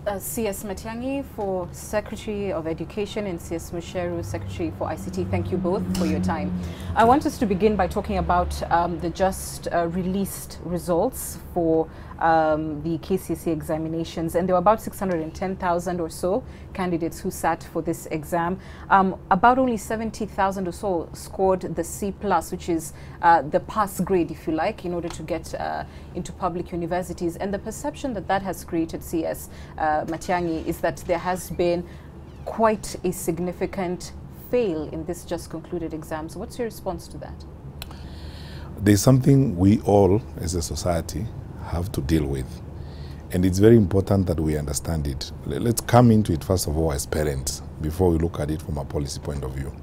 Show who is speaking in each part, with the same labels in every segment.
Speaker 1: CS Matiang'i for Secretary of Education and CS Mucheru, Secretary for ICT. Thank you both for your time. I want us to begin by talking about the just released results for the KCSE examinations, and there were about 610,000 or so candidates who sat for this exam. About only 70,000 or so scored the C+, which is the pass grade, if you like, in order to get into public universities. And the perception that that has created, CS Matiang'i, is that there has been quite a significant fail in this just concluded exams. What's your response to that?
Speaker 2: There's something we all as a society have to deal with, and it's very important that we understand it. Let's come into it first of all as parents before we look at it from a policy point of view.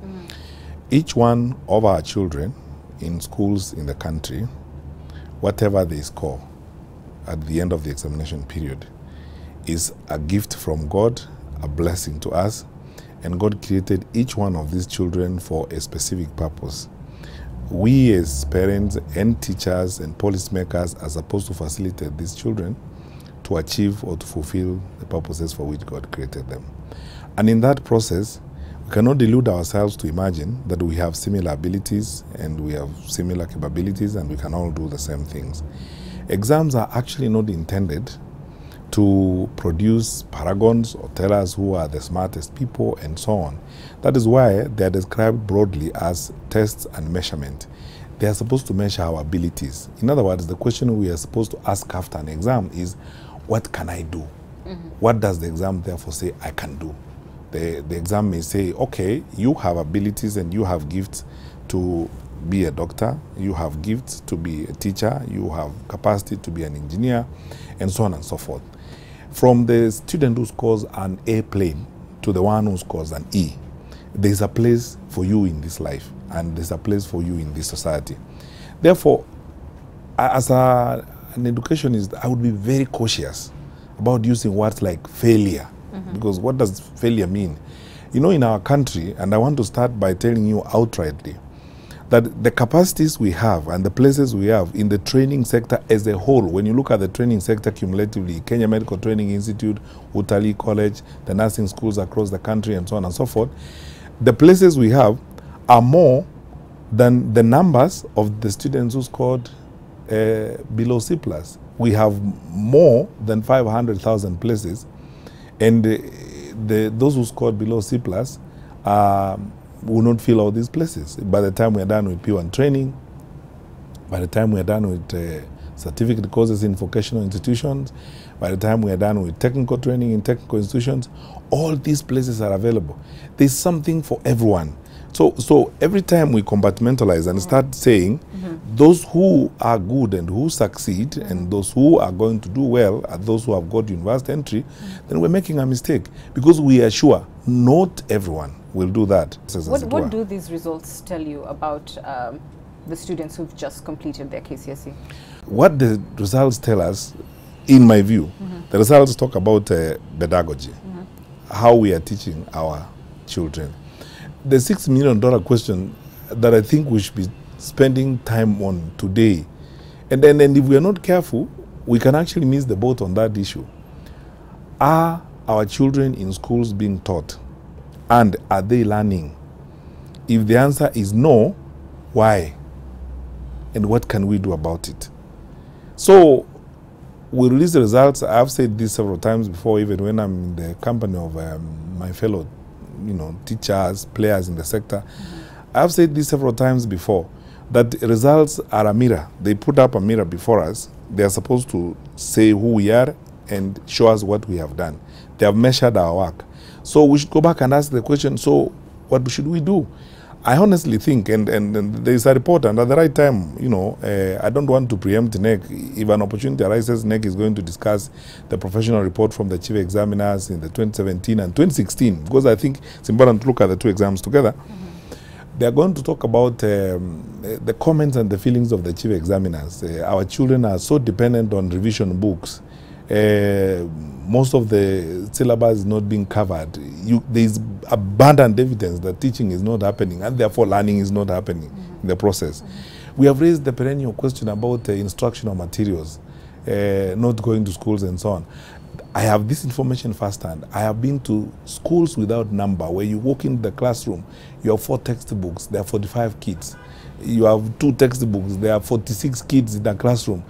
Speaker 2: Each one of our children in schools in the country, whatever they score at the end of the examination period, is a gift from God, a blessing to us, and God created each one of these children for a specific purpose. We as parents and teachers and policymakers are supposed to facilitate these children to achieve or to fulfill the purposes for which God created them. And in that process, we cannot delude ourselves to imagine that we have similar abilities and we have similar capabilities and we can all do the same things. Exams are actually not intended to produce paragons or tell us who are the smartest people and so on. That is why they are described broadly as tests and measurement. They are supposed to measure our abilities. In other words, the question we are supposed to ask after an exam is, what can I do? What does the exam therefore say I can do? The exam may say, okay, you have abilities and you have gifts to be a doctor, you have gifts to be a teacher, you have capacity to be an engineer, and so on and so forth. From the student who scores an A plane to the one who scores an E, there's a place for you in this life, and there's a place for you in this society. Therefore, as an educationist, I would be very cautious about using words like failure, because what does failure mean? You know, in our country, and I want to start by telling you outrightly, that the capacities we have and the places we have in the training sector as a whole, when you look at the training sector cumulatively, Kenya Medical Training Institute, Utalii College, the nursing schools across the country, and so on and so forth, the places we have are more than the numbers of the students who scored below C+. We have more than 500,000 places, and those who scored below C+ will not fill all these places. By the time we are done with P1 training, by the time we are done with certificate courses in vocational institutions, by the time we are done with technical training in technical institutions, all these places are available. There's something for everyone. So every time we compartmentalize and start saying those who are good and who succeed and those who are going to do well are those who have got university entry, then we're making a mistake, because we are sure not everyone will do that.
Speaker 1: What do these results tell you about the students who've just completed their KCSE? What
Speaker 2: the results tell us, in my view, the results talk about pedagogy, how we are teaching our children. The $6 million question that I think we should be spending time on today, and if we are not careful, we can actually miss the boat on that issue. Are our children in schools being taught? And are they learning? If the answer is no, why? And what can we do about it? So we release the results. I've said this several times before, even when I'm in the company of my fellow teachers, players in the sector. I've said this several times before, that results are a mirror. They put up a mirror before us. They are supposed to say who we are and show us what we have done. They have measured our work. So we should go back and ask the question, so what should we do? I honestly think, and there is a report, and at the right time, I don't want to preempt NEC. If an opportunity arises, NEC is going to discuss the professional report from the chief examiners in the 2017 and 2016, because I think it's important to look at the two exams together. They are going to talk about the comments and the feelings of the chief examiners. Our children are so dependent on revision books. Most of the syllabus is not being covered. There is abundant evidence that teaching is not happening, and therefore learning is not happening in the process. We have raised the perennial question about instructional materials, not going to schools and so on. I have this information firsthand. I have been to schools without number, where you walk in the classroom, you have 4 textbooks, there are 45 kids. You have 2 textbooks, there are 46 kids in the classroom.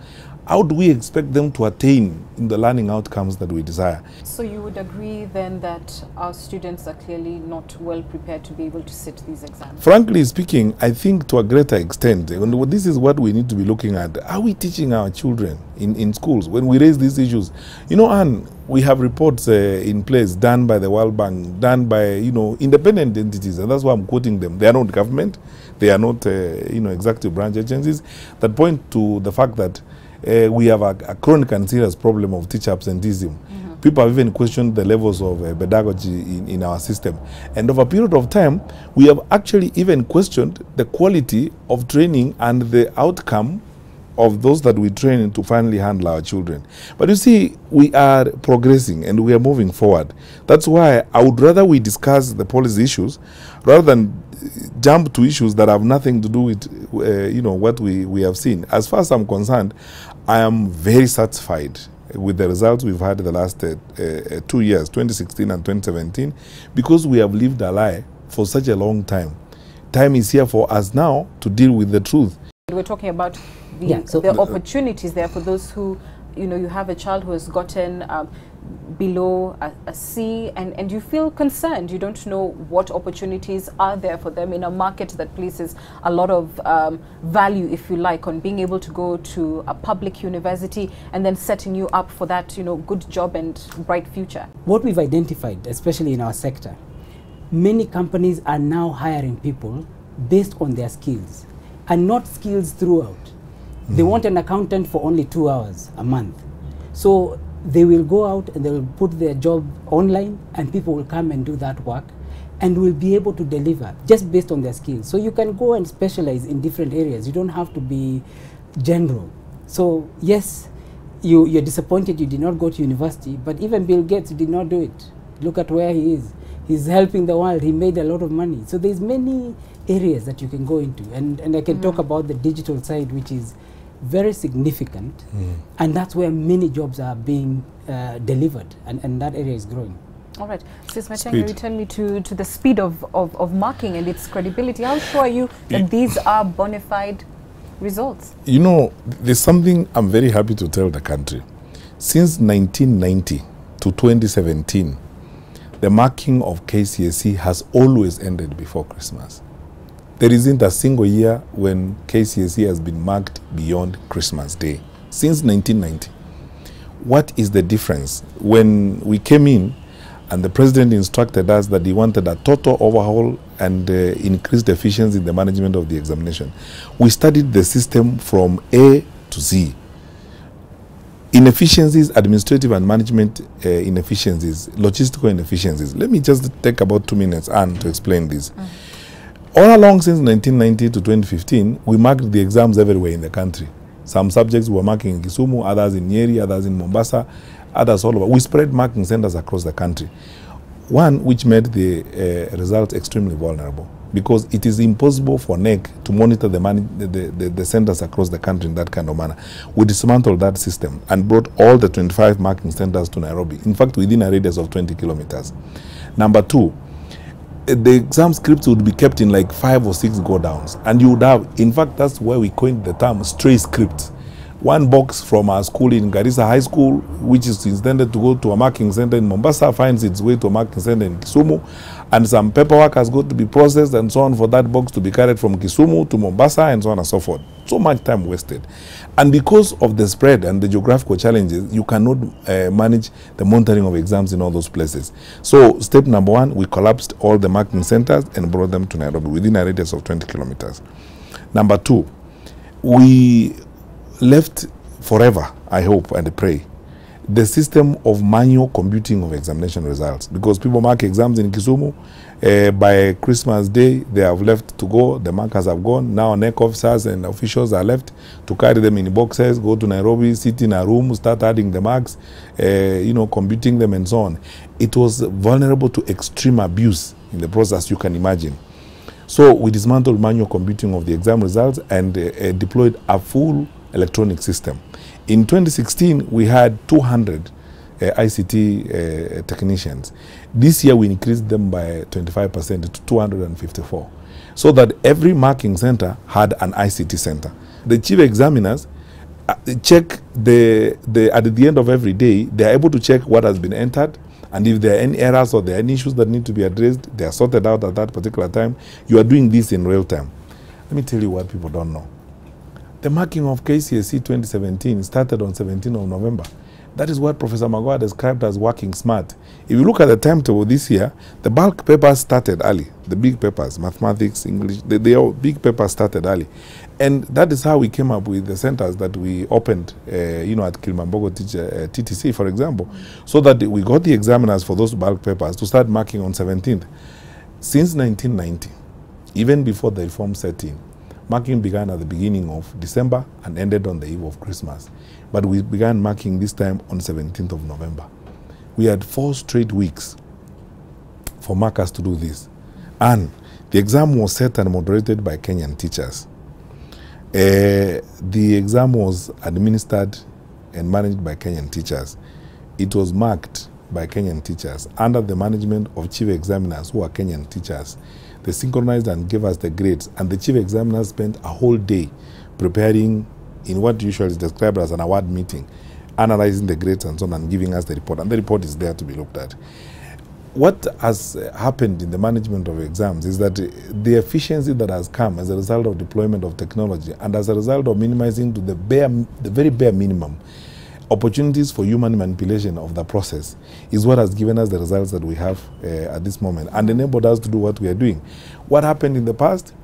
Speaker 2: How do we expect them to attain in the learning outcomes that we desire? So
Speaker 1: you would agree then that our students are clearly not well prepared to be able to sit these exams?
Speaker 2: Frankly speaking, I think to a greater extent, this is what we need to be looking at. Are we teaching our children in schools when we raise these issues? You know, Anne, we have reports in place done by the World Bank, done by, independent entities, and that's why I'm quoting them. They are not government, they are not, executive branch agencies, that point to the fact that we have a chronic and serious problem of teacher absenteeism. People have even questioned the levels of pedagogy in our system. And over a period of time, we have actually even questioned the quality of training and the outcome of those that we train to finally handle our children. But you see, we are progressing and we are moving forward. That's why I would rather we discuss the policy issues rather than jump to issues that have nothing to do with what we have seen. As far as I'm concerned, I am very satisfied with the results we've had in the last 2 years, 2016 and 2017, because we have lived a lie for such a long time. Time is here for us now to deal with the truth.
Speaker 1: We're talking about the opportunities there for those who, you have a child who has gotten below a C and you feel concerned. You don't know what opportunities are there for them in a market that places a lot of value, if you like, on being able to go to a public university and then setting you up for that, good job and bright future.
Speaker 3: What we've identified, especially in our sector, many companies are now hiring people based on their skills and not skills throughout. They want an accountant for only 2 hours a month. So they will go out and they will put their job online and people will come and do that work and will be able to deliver just based on their skills. So you can go and specialize in different areas. You don't have to be general. So yes, you're disappointed you did not go to university, but even Bill Gates did not do it. Look at where he is. He's helping the world. He made a lot of money. So there's many areas that you can go into. And I can talk about the digital side, which is very significant, and that's where many jobs are being delivered, and that area is growing.
Speaker 1: All right, Ms. Matiang'i, return me to the speed of marking and its credibility. How sure are you that these are bona fide results?
Speaker 2: There's something I'm very happy to tell the country. Since 1990 to 2017, the marking of KCSE has always ended before Christmas. There isn't a single year when KCSE has been marked beyond Christmas Day, since 1990. What is the difference? When we came in and the president instructed us that he wanted a total overhaul and increased efficiency in the management of the examination, we studied the system from A to Z. Inefficiencies, administrative and management inefficiencies, logistical inefficiencies. Let me just take about 2 minutes, Anne, to explain this. All along since 1990 to 2015, we marked the exams everywhere in the country. Some subjects were marking in Kisumu, others in Nyeri, others in Mombasa, others all over. We spread marking centers across the country. One, which made the results extremely vulnerable, because it is impossible for NEC to monitor the centers across the country in that kind of manner. We dismantled that system and brought all the 25 marking centers to Nairobi, in fact within a radius of 20 kilometers. Number 2, the exam scripts would be kept in like 5 or 6 go-downs, and you would have, in fact, that's where we coined the term stray scripts. One box from our school in Garissa High School, which is intended to go to a marking center in Mombasa, finds its way to a marking center in Kisumu, and some paperwork has got to be processed and so on for that box to be carried from Kisumu to Mombasa and so on and so forth. So much time wasted. And because of the spread and the geographical challenges, you cannot manage the monitoring of exams in all those places. So step number 1, we collapsed all the marking centers and brought them to Nairobi within a radius of 20 kilometers. Number 2, we left forever, I hope and pray, the system of manual computing of examination results, because people mark exams in Kisumu. By Christmas Day, they have left to go. The markers have gone. Now NEC officers and officials are left to carry them in boxes, go to Nairobi, sit in a room, start adding the marks, computing them and so on. It was vulnerable to extreme abuse in the process, you can imagine. So we dismantled manual computing of the exam results and deployed a full electronic system. In 2016, we had 200 ICT technicians. This year we increased them by 25% to 254, so that every marking center had an ICT center. The chief examiners check at the end of every day, they are able to check what has been entered, and if there are any errors or there are any issues that need to be addressed, they are sorted out at that particular time. You are doing this in real time. Let me tell you what people don't know. The marking of KCSE 2017 started on 17th of November. That is what Professor Magoha described as working smart. If you look at the timetable this year, the bulk papers started early. The big papers, mathematics, English, the big papers started early. And that is how we came up with the centers that we opened, at Kilimambogo TTC, for example, so that we got the examiners for those bulk papers to start marking on 17th. Since 1990, even before the reform set in, marking began at the beginning of December and ended on the eve of Christmas. But we began marking this time on 17th of November. We had 4 straight weeks for markers to do this. And the exam was set and moderated by Kenyan teachers. The exam was administered and managed by Kenyan teachers. It was marked by Kenyan teachers under the management of chief examiners who are Kenyan teachers. They synchronized and gave us the grades, and the chief examiners spent a whole day preparing in what usually is described as an award meeting, analyzing the grades and so on and giving us the report, and the report is there to be looked at. What has happened in the management of exams is that the efficiency that has come as a result of deployment of technology and as a result of minimizing to the very bare minimum opportunities for human manipulation of the process is what has given us the results that we have at this moment and enabled us to do what we are doing. What happened in the past?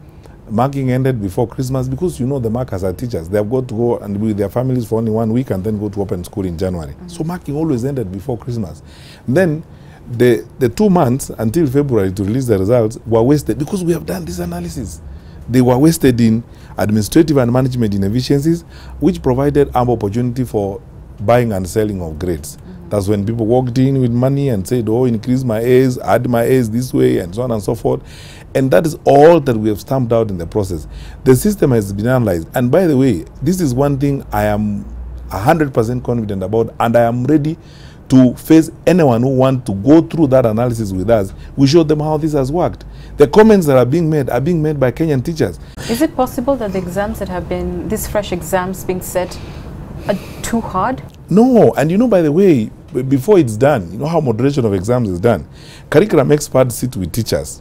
Speaker 2: Marking ended before Christmas because, the markers are teachers. They have got to go and be with their families for only 1 week and then go to open school in January. So marking always ended before Christmas. Then the 2 months until February to release the results were wasted because we have done this analysis. They were wasted in administrative and management inefficiencies, which provided ample opportunity for buying and selling of grades. That's when people walked in with money and said, oh, increase my A's, add my A's this way, and so on and so forth. And that is all that we have stamped out in the process. The system has been analyzed. And by the way, this is one thing I am 100% confident about, and I am ready to face anyone who wants to go through that analysis with us. We show them how this has worked. The comments that are being made by Kenyan teachers.
Speaker 1: Is it possible that the exams that have been, these fresh exams being set, are too hard?
Speaker 2: No, and by the way, before it's done, you know how moderation of exams is done. Curriculum experts sit with teachers.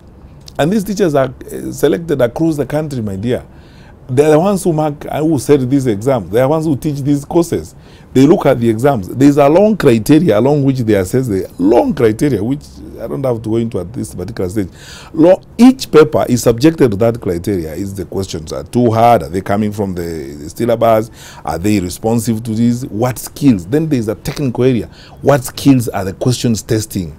Speaker 2: And these teachers are selected across the country, my dear. They are the ones who mark and who set these exams. They are the ones who teach these courses. They look at the exams. There is a long criteria along which they assess the long criteria, which I don't have to go into at this particular stage. Each paper is subjected to that criteria. Is the questions are too hard? Are they coming from the syllabus? Are they responsive to this? What skills? Then there is a technical area. What skills are the questions testing?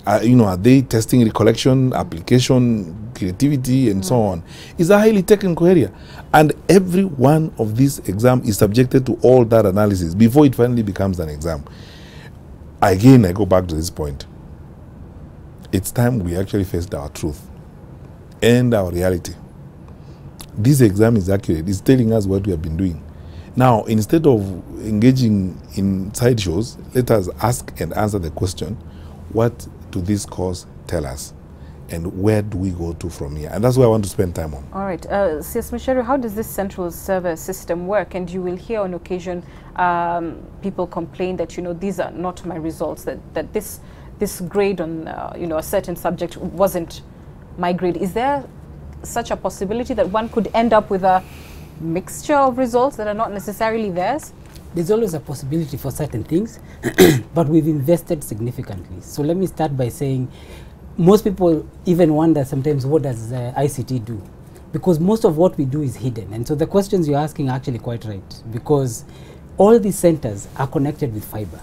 Speaker 2: Are they testing recollection, application, creativity, and so on? It's a highly technical area. And every one of these exams is subjected to all that analysis before it finally becomes an exam. Again, I go back to this point. It's time we actually faced our truth and our reality. This exam is accurate. It's telling us what we have been doing. Now, instead of engaging in sideshows, let us ask and answer the question, what do this course tell us? And where do we go to from here? And that's what I want to spend time on. All
Speaker 1: right. CS Mucheru, how does this central server system work? And you will hear on occasion people complain that, these are not my results, that this grade on, a certain subject wasn't my grade. Is there such a possibility that one could end up with a mixture of results that are not necessarily theirs?
Speaker 3: There's always a possibility for certain things, but we've invested significantly. So let me start by saying, most people even wonder sometimes, what does ICT do? Because most of what we do is hidden. And so the questions you're asking are actually quite right, because all these centers are connected with fiber.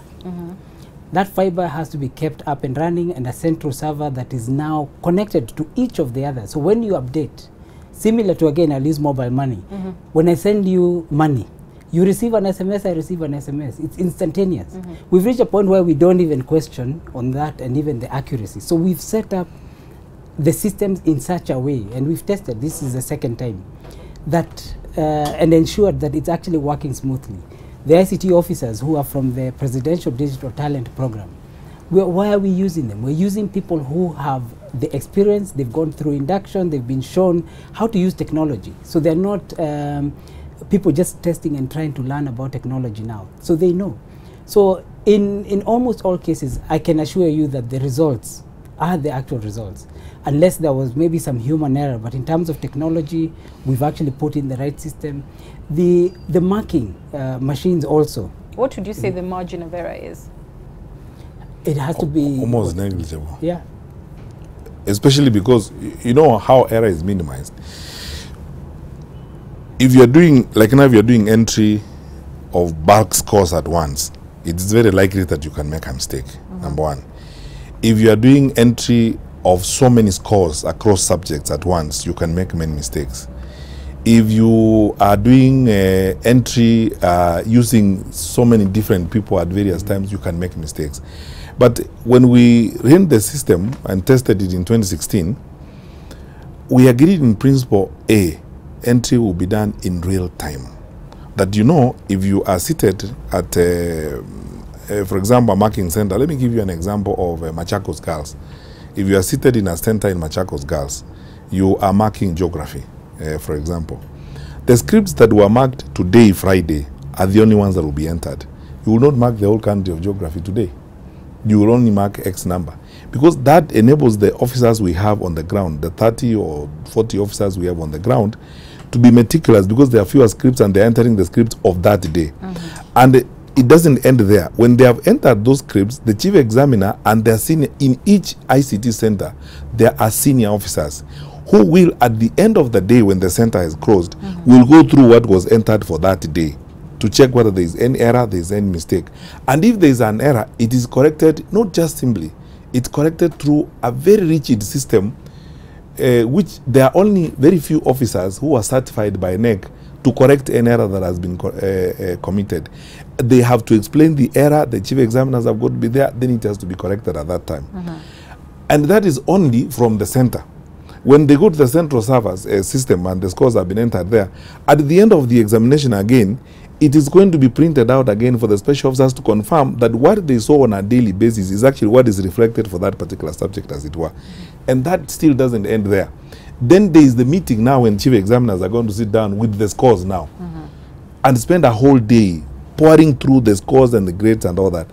Speaker 3: That fiber has to be kept up and running, and a central server that is now connected to each of the others. So when you update, similar to, again, I'll use mobile money. When I send you money, you receive an SMS, I receive an SMS. It's instantaneous. We've reached a point where we don't even question on that and even the accuracy. So we've set up the systems in such a way, and we've tested, this is the second time, that and ensured that it's actually working smoothly, the ICT officers who are from the Presidential Digital Talent Program, why are we using them? We're using people who have the experience, they've gone through induction, they've been shown how to use technology. So they're not people just testing and trying to learn about technology now. So they know. So in almost all cases, I can assure you that the results are the actual results, unless there was maybe some human error. But in terms of technology, we've actually put in the right system. The marking machines also.
Speaker 1: What would you say the margin of error is?
Speaker 3: It has to be
Speaker 2: almost negligible.
Speaker 3: Yeah.
Speaker 2: Especially because you know how error is minimized. If you're doing, like now, if you're doing entry of bulk scores at once, it's very likely that you can make a mistake, number one. If you are doing entry of so many scores across subjects at once, you can make many mistakes. If you are doing entry using so many different people at various times, you can make mistakes. But when we ran the system and tested it in 2016, we agreed in principle, entry will be done in real time. That, you know, if you are seated at, for example, a marking center, let me give you an example of Machakos Girls. If you are seated in a center in Machakos Girls, you are marking geography, for example. The scripts that were marked today, Friday, are the only ones that will be entered. You will not mark the whole country of geography today. You will only mark X number. Because that enables the officers we have on the ground, the 30 or 40 officers we have on the ground, to be meticulous, because there are fewer scripts and they're entering the scripts of that day. And it doesn't end there. When they have entered those scripts, the chief examiner and their senior, in each ICT center, there are senior officers who will, at the end of the day when the center is closed, will go through what was entered for that day to check whether there is any error, there is any mistake. And if there is an error, it is corrected, not just simply, it's corrected through a very rigid system, which there are only very few officers who are certified by NEC to correct an error that has been committed. They have to explain the error, the chief examiners have got to be there, then it has to be corrected at that time. And that is only from the center. When they go to the central servers system and the scores have been entered there, at the end of the examination again, it is going to be printed out again for the special officers to confirm that what they saw on a daily basis is actually what is reflected for that particular subject, as it were. And that still doesn't end there. Then there is the meeting now when chief examiners are going to sit down with the scores now and spend a whole day pouring through the scores and the grades and all that.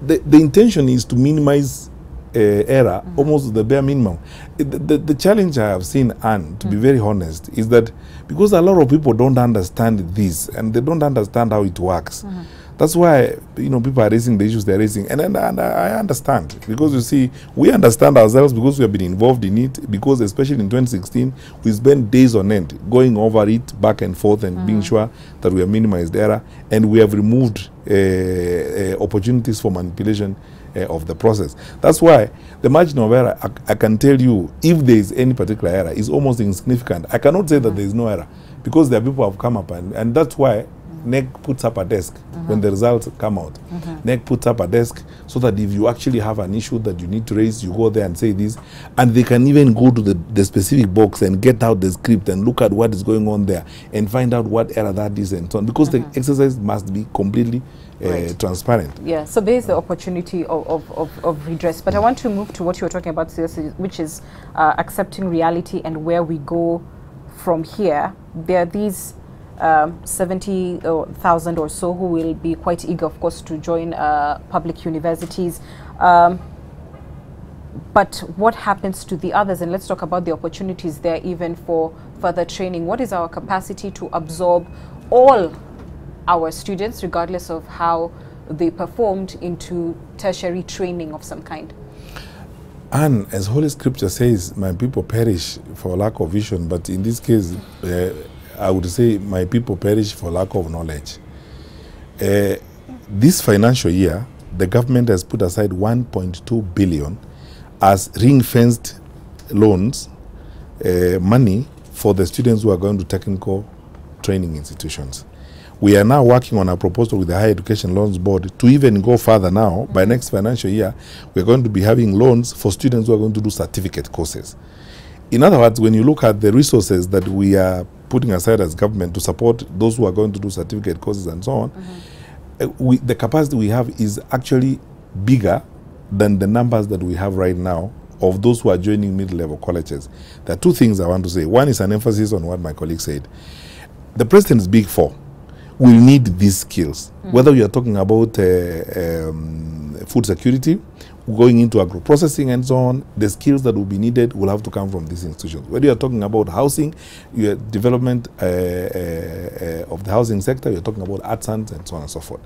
Speaker 2: The intention is to minimize error, almost the bare minimum. The challenge I have seen, Anne, to be very honest, is that because a lot of people don't understand this and they don't understand how it works. That's why, you know, people are raising the issues they're raising. And I understand, because you see, we understand ourselves because we have been involved in it, because especially in 2016, we spent days on end going over it back and forth and being sure that we have minimized error, and we have removed opportunities for manipulation of the process. That's why the margin of error, I can tell you, if there is any particular error, is almost insignificant. I cannot say that there is no error, because there are people who have come up, and that's why NEC puts up a desk when the results come out. NEC puts up a desk so that if you actually have an issue that you need to raise, you go there and say this, and they can even go to the specific box and get out the script and look at what is going on there and find out what error that is and so on, because the exercise must be completely transparent.
Speaker 1: Yeah, so there is the opportunity of redress. But I want to move to what you were talking about, which is accepting reality and where we go from here. There are these 70,000 or so who will be quite eager, of course, to join public universities. But what happens to the others? And let's talk about the opportunities there even for further training. What is our capacity to absorb all our students, regardless of how they performed, into tertiary training of some kind?
Speaker 2: And as Holy Scripture says, my people perish for lack of vision. But in this case, I would say my people perish for lack of knowledge. This financial year, the government has put aside 1.2 billion as ring-fenced loans, money for the students who are going to technical training institutions. We are now working on a proposal with the Higher Education Loans Board to even go further now. By next financial year, we're going to be having loans for students who are going to do certificate courses. In other words, when you look at the resources that we are putting aside as government to support those who are going to do certificate courses and so on, the capacity we have is actually bigger than the numbers that we have right now of those who are joining mid-level colleges. There are two things I want to say. One is an emphasis on what my colleague said. The president's Big Four will need these skills, whether you are talking about food security, going into agro-processing and so on. The skills that will be needed will have to come from these institutions. Whether you are talking about housing, your development of the housing sector, you're talking about arts and so on and so forth.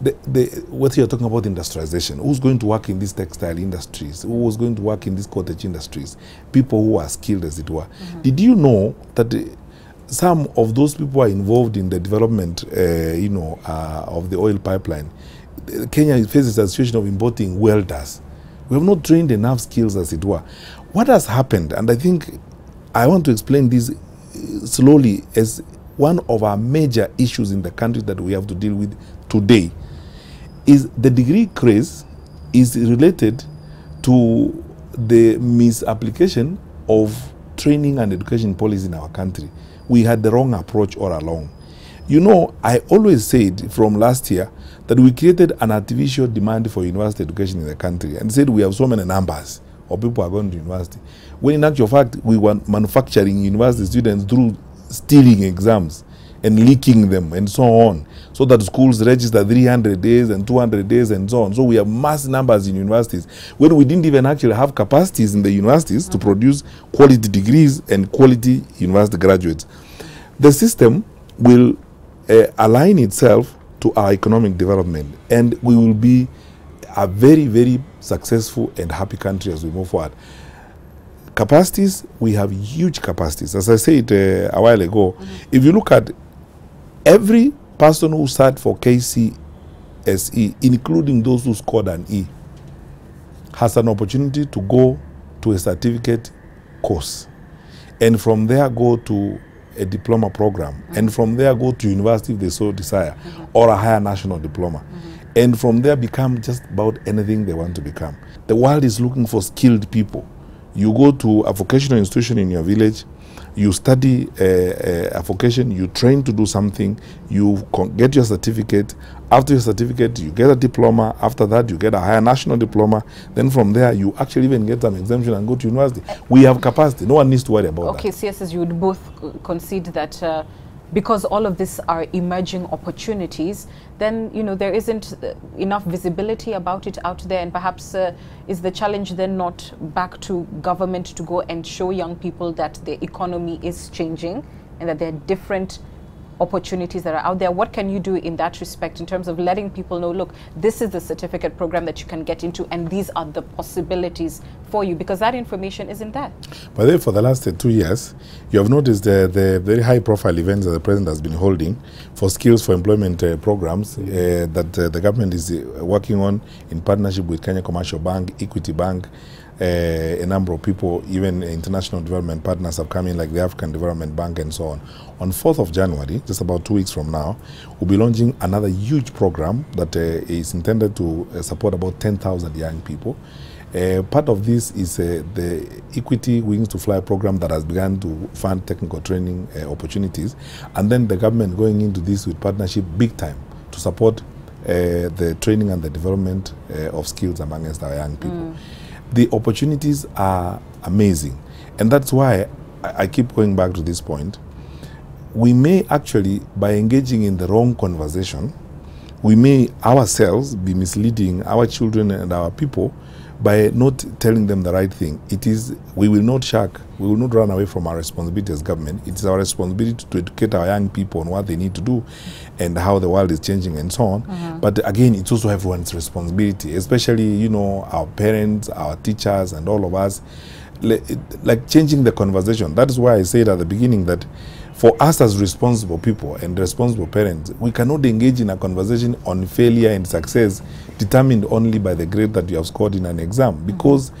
Speaker 2: Whether you're talking about industrialization, who's going to work in these textile industries, who is going to work in these cottage industries, people who are skilled, as it were. Did you know that some of those people are involved in the development, of the oil pipeline? Kenya faces a situation of importing welders. We have not trained enough skills, as it were. What has happened, and I think I want to explain this slowly, as one of our major issues in the country that we have to deal with today, is the degree craze is related to the misapplication of training and education policy in our country. We had the wrong approach all along. You know, I always said from last year that we created an artificial demand for university education in the country and said we have so many numbers of people who are going to university, when in actual fact we were manufacturing university students through stealing exams and leaking them and so on, so that schools register 300 days and 200 days and so on. So we have mass numbers in universities when we didn't even actually have capacities in the universities to produce quality degrees and quality university graduates. The system will align itself to our economic development, and we will be a very, very successful and happy country as we move forward. Capacities, we have huge capacities. As I said a while ago, if you look at every person who sat for KCSE, including those who scored an E, has an opportunity to go to a certificate course, and from there go to a diploma program, and from there go to university if they so desire, or a higher national diploma, and from there become just about anything they want to become. The world is looking for skilled people. You go to a vocational institution in your village, you study a vocation, you train to do something, you get your certificate. After your certificate, you get a diploma. After that, you get a higher national diploma. Then from there, you actually even get an exemption and go to university. We have capacity. No one needs to worry about that.
Speaker 1: Okay, CSS, you would both concede that because all of these are emerging opportunities, then there isn't enough visibility about it out there, and perhaps is the challenge then not back to government to go and show young people that the economy is changing and that there are different opportunities that are out there? What can you do in that respect in terms of letting people know, look, this is the certificate program that you can get into and these are the possibilities for you, because that information isn't there?
Speaker 2: But then for the last 2 years, you have noticed the very high profile events that the president has been holding for skills for employment programs that the government is working on in partnership with Kenya Commercial Bank, Equity Bank. A number of people, even international development partners, have come in, like the African Development Bank and so on. On 4th of January, just about 2 weeks from now, we'll be launching another huge program that is intended to support about 10,000 young people. Part of this is the Equity Wings to Fly program that has begun to fund technical training opportunities, and then the government going into this with partnership big time to support the training and the development of skills amongst our young people. The opportunities are amazing, and that's why I keep going back to this point. We may actually, by engaging in the wrong conversation, we may ourselves be misleading our children and our people by not telling them the right thing. We will not shirk, we will not run away from our responsibility as government. It is our responsibility to educate our young people on what they need to do and how the world is changing and so on. But again, it's also everyone's responsibility, especially, our parents, our teachers, and all of us, like changing the conversation. That is why I said at the beginning that for us as responsible people and responsible parents, we cannot engage in a conversation on failure and success determined only by the grade that you have scored in an exam, because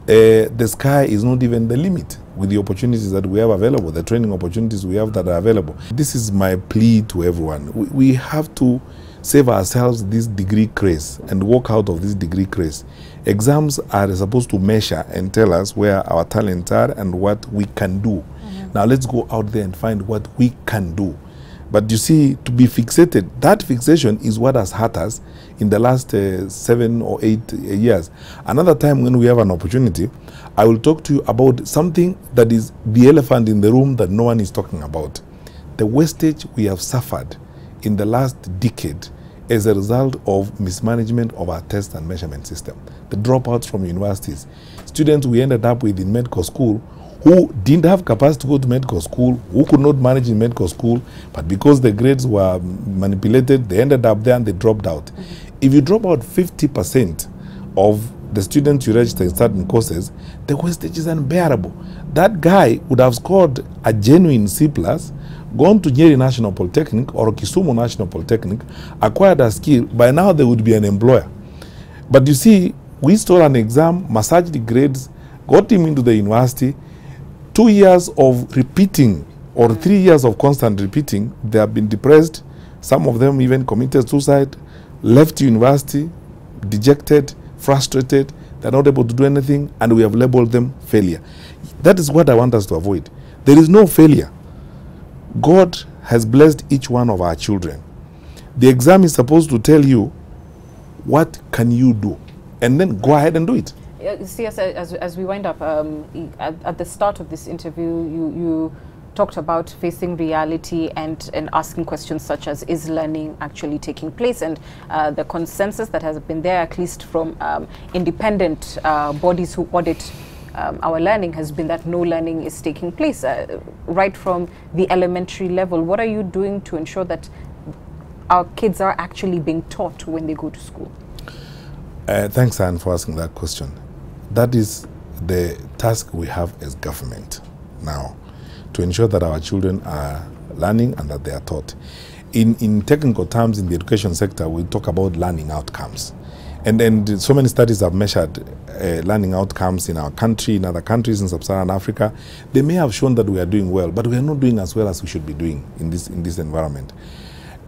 Speaker 2: the sky is not even the limit with the opportunities that we have available, the training opportunities we have that are available. This is my plea to everyone. We have to save ourselves this degree craze and walk out of this degree craze. Exams are supposed to measure and tell us where our talents are and what we can do. Now let's go out there and find what we can do. But you see, to be fixated, that fixation is what has hurt us in the last 7 or 8 years. Another time when we have an opportunity, I will talk to you about something that is the elephant in the room that no one is talking about. The wastage we have suffered in the last decade as a result of mismanagement of our test and measurement system. The dropouts from universities. Students we ended up with in medical school who didn't have capacity to go to medical school, who could not manage in medical school, but because the grades were manipulated, they ended up there and they dropped out. If you drop out 50% of the students you register in certain courses, the wastage is unbearable. That guy would have scored a genuine C+, gone to Nyeri National Polytechnic or Kisumu National Polytechnic, acquired a skill, by now they would be an employer. But you see, we stole an exam, massaged the grades, got him into the university. 2 years of repeating or 3 years of constant repeating, they have been depressed. Some of them even committed suicide, left university, dejected, frustrated. They're not able to do anything, and we have labeled them failure. That is what I want us to avoid. There is no failure. God has blessed each one of our children. The exam is supposed to tell you, what can you do? And then go ahead and do it.
Speaker 1: See, as we wind up, at the start of this interview, you talked about facing reality and asking questions such as, is learning actually taking place? And the consensus that has been there, at least from independent bodies who audit our learning, has been that no learning is taking place, right from the elementary level. What are you doing to ensure that our kids are actually being taught when they go to school?
Speaker 2: Thanks, Anne, for asking that question. That is the task we have as government now, to ensure that our children are learning and that they are taught. In technical terms, in the education sector, we talk about learning outcomes. And so many studies have measured learning outcomes in our country, in other countries in sub-Saharan Africa. They may have shown that we are doing well, but we are not doing as well as we should be doing in this environment.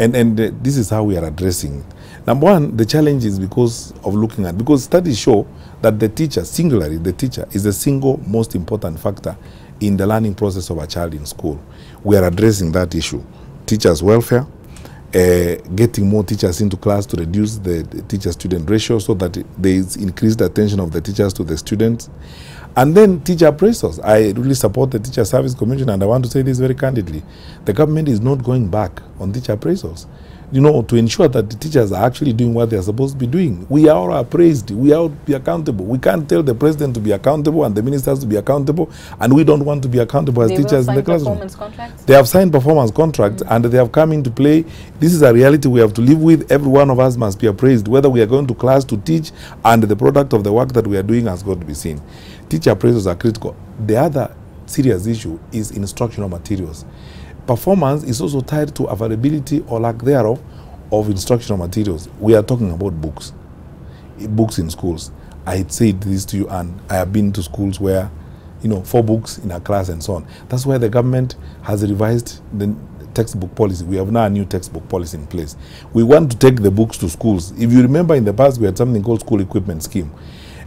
Speaker 2: And this is how we are addressing. Number one, the challenge is because studies show that the teacher, singularly the teacher, is the single most important factor in the learning process of a child in school. We are addressing that issue. Teachers' welfare, getting more teachers into class to reduce the teacher-student ratio so that there is increased attention of the teachers to the students. And then teacher appraisals. I really support the Teacher Service Commission, and I want to say this very candidly. The government is not going back on teacher appraisals, you know, to ensure that the teachers are actually doing what they are supposed to be doing. We are all appraised. We are be accountable. We can't tell the president to be accountable and the ministers to be accountable, and we don't want to be accountable as teachers in the classroom. They have signed performance contracts, and they have come into play. This is a reality we have to live with. Every one of us must be appraised, whether we are going to class to teach, and the product of the work that we are doing has got to be seen. Teacher appraisals are critical. The other serious issue is instructional materials. Performance is also tied to availability or lack thereof of instructional materials. We are talking about books. Books in schools. I said this to you, and I have been to schools where, you know, 4 books in a class and so on. That's why the government has revised the textbook policy. We have now a new textbook policy in place. We want to take the books to schools. If you remember, in the past we had something called school equipment scheme.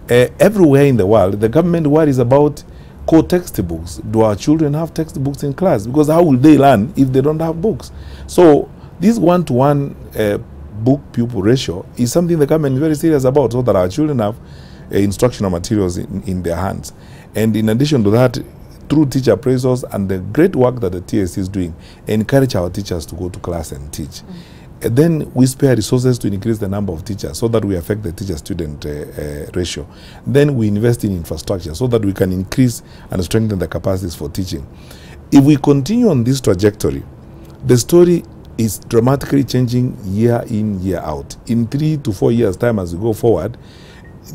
Speaker 2: Everywhere in the world, the government worries about core textbooks. Do our children have textbooks in class? Because how will they learn if they don't have books? So this one-to-one book-pupil ratio is something the government is very serious about, so that our children have instructional materials in their hands. And in addition to that, through teacher appraisals and the great work that the TSC is doing, encourage our teachers to go to class and teach. Then we spare resources to increase the number of teachers so that we affect the teacher-student ratio. Then we invest in infrastructure so that we can increase and strengthen the capacities for teaching. If we continue on this trajectory, the story is dramatically changing year in, year out. In 3 to 4 years' time as we go forward,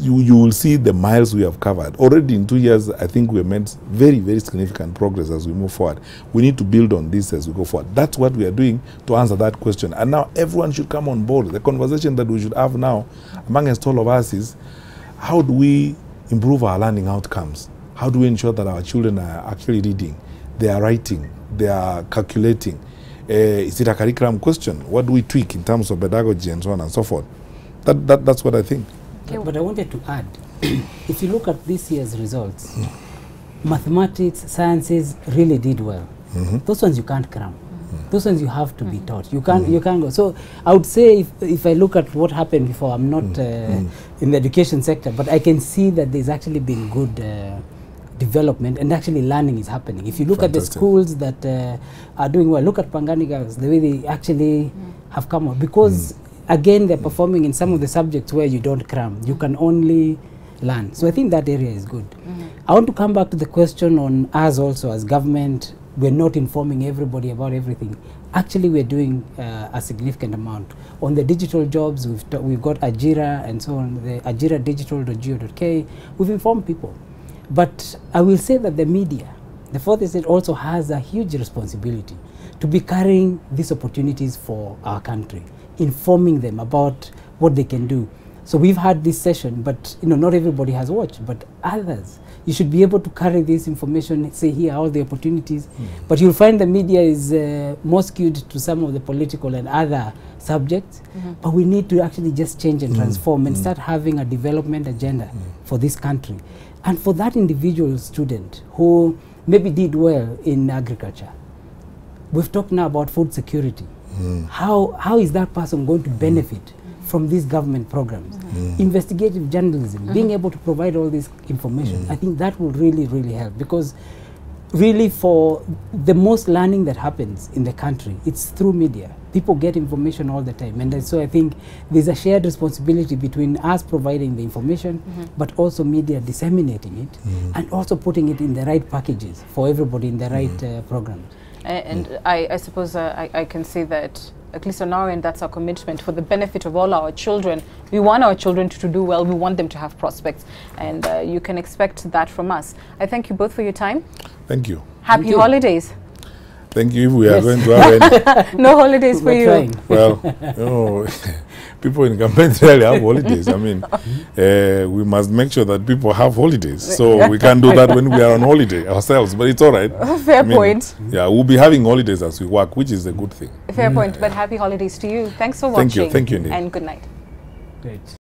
Speaker 2: you will see the miles we have covered. Already in 2 years, I think we have made very, very significant progress as we move forward. We need to build on this as we go forward. That's what we are doing to answer that question. And now everyone should come on board. The conversation that we should have now amongst all of us is, how do we improve our learning outcomes? How do we ensure that our children are actually reading, they are writing, they are calculating? Is it a curriculum question? What do we tweak in terms of pedagogy and so on and so forth? That's what I think.
Speaker 3: But I wanted to add, if you look at this year's results, mathematics, sciences really did well. Those ones you can't cram. Those ones you have to be taught. You can't go. So I would say if I look at what happened before, I'm not in the education sector, but I can see that there's actually been good development, and actually learning is happening. If you look at the schools that are doing well, look at Pangani girls, the way they actually have come up, because again they're performing in some of the subjects where you don't cram, you can only learn. So I think that area is good. I want to come back to the question on us also as government. We're not informing everybody about everything. Actually, we're doing a significant amount. On the digital jobs, we've got Ajira and so on, the ajiradigital.go.ke. We've informed people. But I will say that the media, the fourth estate, also has a huge responsibility to be carrying these opportunities for our country, informing them about what they can do. So we've had this session, but not everybody has watched, but others. You should be able to carry this information, say here all the opportunities, but you'll find the media is more skewed to some of the political and other subjects, but we need to actually just change and transform and start having a development agenda for this country. And for that individual student who maybe did well in agriculture, we've talked now about food security. How is that person going to benefit from these government programs? Investigative journalism, being able to provide all this information, I think that will really, really help, because really for the most learning that happens in the country, it's through media. People get information all the time, and so I think there's a shared responsibility between us providing the information, but also media disseminating it, and also putting it in the right packages for everybody in the right programs.
Speaker 1: And I suppose I can say that, at least on our end, that's our commitment for the benefit of all our children. We want our children to do well. We want them to have prospects. And you can expect that from us. I thank you both for your time.
Speaker 2: Thank you.
Speaker 1: Happy holidays.
Speaker 2: Thank you. If we are going to have any.
Speaker 1: No holidays for you.
Speaker 3: Trying.
Speaker 2: Well, people in campaigns rarely have holidays. I mean, we must make sure that people have holidays. So we can't do that when we are on holiday ourselves, but it's all right.
Speaker 1: Fair point.
Speaker 2: Yeah, we'll be having holidays as we work, which is a good thing.
Speaker 1: Fair point, but happy holidays to you. Thanks for watching.
Speaker 2: Thank you. Thank you, Nick.
Speaker 1: And good night.
Speaker 3: Great.